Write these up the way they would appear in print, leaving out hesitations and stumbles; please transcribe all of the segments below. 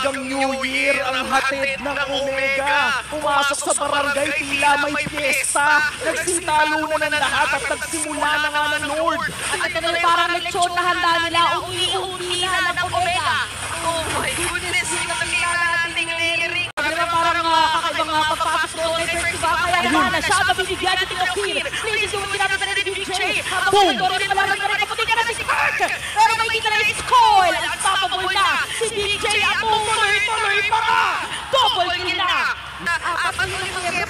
Maagang New Year ang hatid ng Omega. Pumasok sa barangay, tila may piyesta. Nagsitalunan ng lahat at nagsimula na nga ng Lord. At ito na parang lechon na handa nila, unti-unti na ng Omega. Oh my goodness, nakita nating layering. Diba parang kakaibang pagpasok doon kay First Diba? Kaya naman na siya mabibigyan ni Tinokir. Please, yung ginamit na rin ni DJ. Habang nagturo rin malaman na rin kaputi ka na si Kirk. Pero may kita na rin si Coil. At papabol na si DJ at tuloy-tuloy pa ka. Double kill na. Apat yung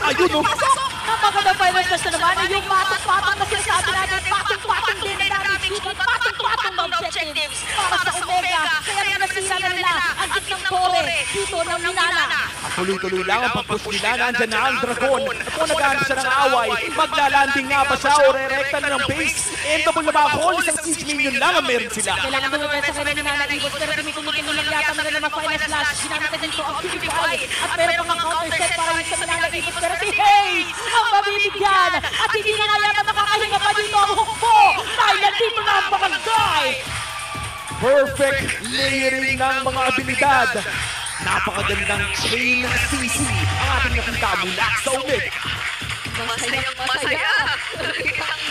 Ayun o. napakaganda final touch na naman. Yung patong-patong na sinasabi natin. Patong-patong din na namin. Patong-patong na objectives para sa Omega. Kaya naman nasira na nila ang gitnang tore dito ng Minana. Tuloy-tuloy lang ang pag-push nila. Nandyan na ang Dragon. At kung naghanap siya ng away, maglalanding nga ba siya o re-recta na ng base? Endable na ba ako? Isang siege minion lang ang meron sila. Kailangan dumipay sa kanya ni Nana Ibos pero tumitingin lang yata na naman final slash. Ginamit na dito ang Purify at meron pang counter set para yung sa Nana Ibos pero si Hayes ang mabibigyan at hindi na nga yata makakahinga pa dito ang hukbo dahil nandito na ang barangay. Perfect layering ng mga abilidad. Napakagandang chain CC ang ating nakita mula sa Omega. Masayang masaya. Ang